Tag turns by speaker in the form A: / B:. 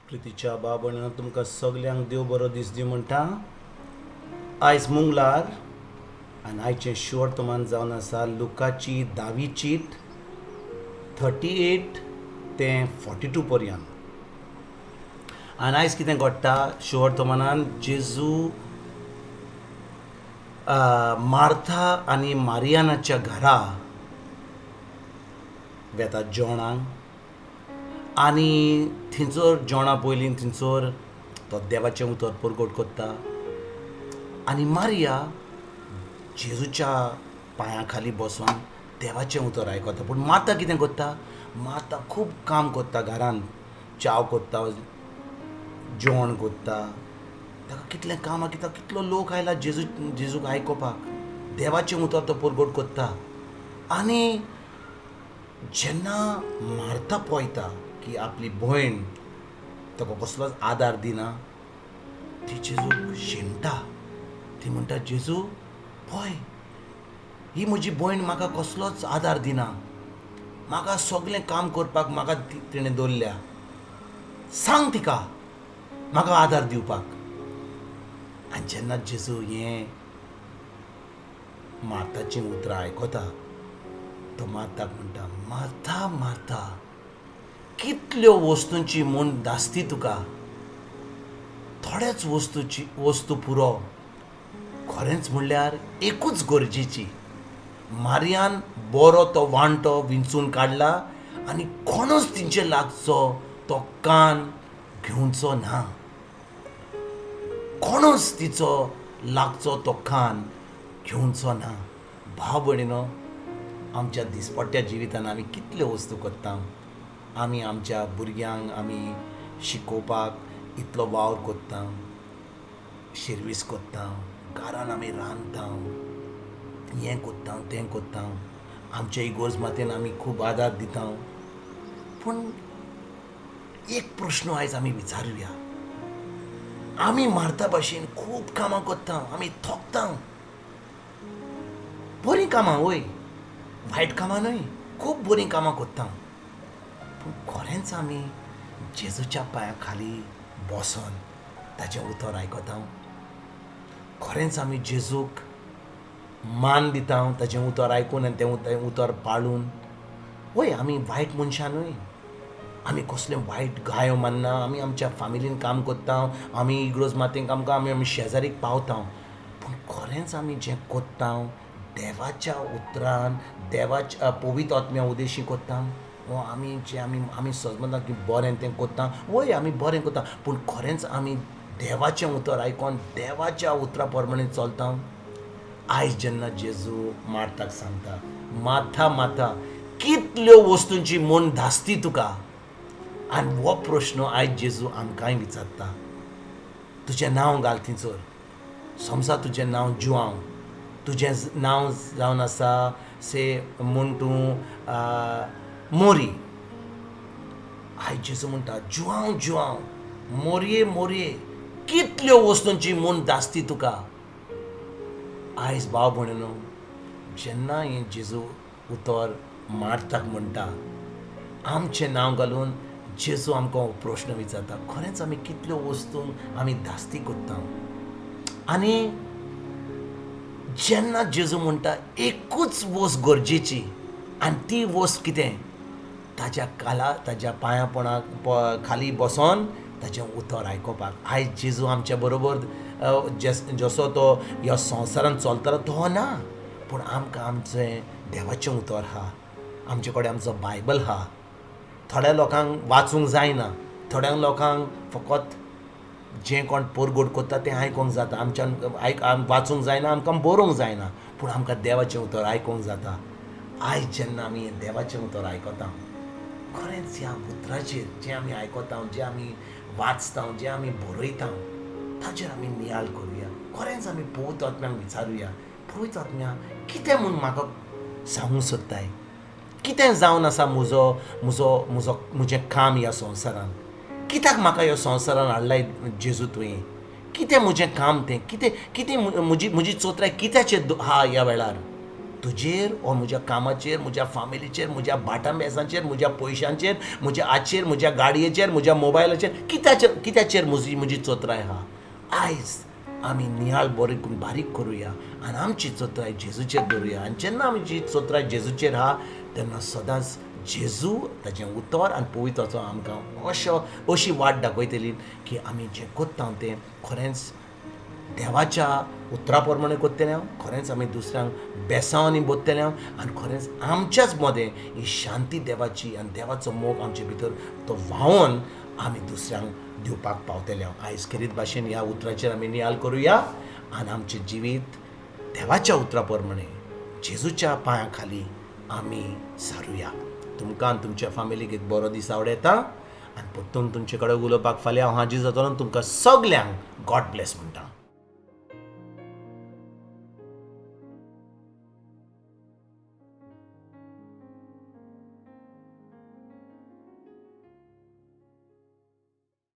A: प्रितीच्या बाबण तुमकां सगल्यांक देव बरो दीस दी म्हणटा. आयज मंगळार आनी आयचें शिवर्तमान जावन आसा लुकाची 10वी चीट 38 ते 42 पर्यंत. आनी आयज कितें घडटा शिवर्तमानान जेजू मार्था आनी मारियानाच्या घरा वेता जेवणाक. आनी थंयसर जेवणा पयलीं थंयसर तो देवाचें उतर परगट करता. आनी मारिया जेजूच्या पांया खाली बसून देवाचें उतर आयकता. पूण माता कितें करता, माता खूब काम करता घरान, च्या करता, जेवण करता. ताका कितलें काम आहा, कित्याक कितलो लोक आयला जेजूक आयकोपाक. देवाचें उतर तो परगट करता. आनी जेन्ना मार्था पळयता की आपली भयण ताका कसलोच आदार दिना, ती जेजूक शेणटा. ती म्हणटा, जेजू पळय, ही म्हजी भयण म्हाका कसलोच आदार दिना, म्हाका सगळें काम करपाक म्हाका तिणें दवरल्या, सांग तिका म्हाका आदार दिवपाक. आनी जेन्ना जेजू हें मार्थाचीं उतरां आयकता, तो मार्थाक म्हणटा, मार्था मार्था, कितल्यो वस्तूंची म्हूण धास्ती तुका, थोड्याच वस्तू पुरो. खरेंच म्हणल्यार एकूच गरजेची. मारियान बरो तो वांटो विंचून काडला आनी कोणूच तिचे लागचो तो कान घेवचो ना. कोणूच तिचो लागचो तो कान घेवचो ना. भाव भयणीनो, आमच्या दिसपट्ट्या जिवितान आमी कितल्यो वस्तू करता. आमी आमच्या भुरग्यांक आमी शिकोवपाक इतलो वावर करता, शिर्वीस करता, घरान आमी रांदता, हें करता तें करता, आमच्या इगोर्ज मातेन आमी खूब आदार दिता. पूण एक प्रश्न आयज आमी विचारुया. आमी मार्था भाशेन खूब कामां करता, आमी थकता, बरीं कामां वय, वायट कामां न्हय, खूब बरीं कामां करता. पूण खरेंच आमी जेजूच्या पांया खाली बसून ताचें उतर आयकता. खरेंच आमी जेजूक मान दिता ताचें उतर आयकून आनी तें उतर पाळून. वय, आमी वायट मनशां न्हय, आमी कसलें वायट गायो मानना, आमी आमच्या फामिलीन काम करता, आमी इग्रोज मातेन काम करता, आमी शेजारीक पावता. पूण खरेंच आमी जें करता देवाच्या उतरान, देवाच्या पवित्र आत्म्या उदेशी करता, वो आमी जें आमी समजता की बरें तें करता, वय आमी बरें करता. पूण खरेंच आमी देवाचें उतर आयकोन देवाच्या उतरा प्रमाणे चलता. आयज जेन्ना जेजू मार्थाक सांगता, मार्था मार्था, कितल्यो वस्तूंची म्हूण धास्ती तुका. आनी हो प्रश्न आयज जेजू आमकांय विचारता. तुजें नांव घाल थंयसर. समजा तुजें नांव जुआंव, तुजें नांव जावन आसा से म्हूण तूं मोरी. आयज जेजू म्हणटा, जुआंव जुआंव, मोरये मोरये, कितल्यो वस्तूंची म्हूण धास्ती तुका. आयज भाव भयणीनो, जेन्ना हें जेजू उतर मार्थाक म्हणटा, आमचें नांव घालून जेजू आमकां हो प्रश्न विचारता. खरेंच आमी कितल्यो वस्तूंक आमी धास्ती करता. आनी जेन्ना जेजू म्हणटा एकूच वस्त गरजेची, आनी ती वस्त कितें, ताच्या पांया खाली बसून ताचें उतर आयकोपाक. आयज जेजू आमच्या बरोबर जसो तो ह्या संवसारान चलतलो तो ना, पूण आमकां आमचें देवाचें उतर आहा, आमचे कडेन आमचो बायबल आहा. थोड्या लोकांक वाचूंक जायना, थोड्या लोकांक फकत जें कोण परगट करता तें आयकोंक जाता. आमच्यान वाचूंक जायना, आमकां बरोवंक जायना, पूण आमकां देवाचें उतर आयकोंक जाता. आयज जेन्ना आमी देवाचें उतर आयकता, खरेंच ह्या उतराचेर जें आमी आयकता, जें आमी वाचता, जें आमी बरयता, ताचेर आमी नियाळ करुया. खरेंच आमी पवित्र आत्म्याक विचारुया, पवित्र आत्म्या, कितें म्हूण म्हाका सांगूंक सोदताय, कितें जावन आसा म्हजें काम ह्या संवसारान, कित्याक म्हाका ह्या संवसारान हाडलाय जेजू तुवें, कितें म्हजें काम तें, कितें म्हजी चोत्राय कित्याचेर आहा ह्या वेळार. तुजेर वा म्हज्या कामाचेर म्हज्या फामिलीचेर म्हज्या भाटांबेसांचेर म्हज्या पयशांचेर म्हज्या आचेर म्हज्या गाडयेचेर म्हज्या मोबायलाचेर कित्याचेर म्हजी चोत्राय आहा. आयज आमी नियाळ बारीक करुया आनी आमची चोत्राय जेजूचेर दवरुया. आनी जेन्ना आमची चोत्राय जेजूचेर आहा तेन्ना सदांच जेजू ताचें उतर आनी पवित्राचो आमकां अशी वाट दाखयतली की आमी जें कोत्ता तें खरेंच देवाच्या उतरा प्रमाणे कोत्तले खरेंच आमी दुसऱ्यांक बेसांवांनी बोदतले आनी खरेंच आमच्याच मदें ही शांती देवाची आनी देवाचो मोग आमचे भितर तो व्हांवोन आमी दुसऱ्यांक दिवपाक पावतले. आयज खेरीत भाशेन ह्या उतराचेर आमी नियाळ करुया आनी आमचें जिवीत देवाच्या उतरा प्रमाणे जेजूच्या पांया खाली आमी सारुया. तुमकां आनी तुमच्या फामिलीक एक बरो दीस आवडेता आनी परतून तुमचे कडेन उलोवपाक फाल्यां हांव हाजीर जातलो. तुमकां सगल्यांक गॉड ब्लेस म्हणटा.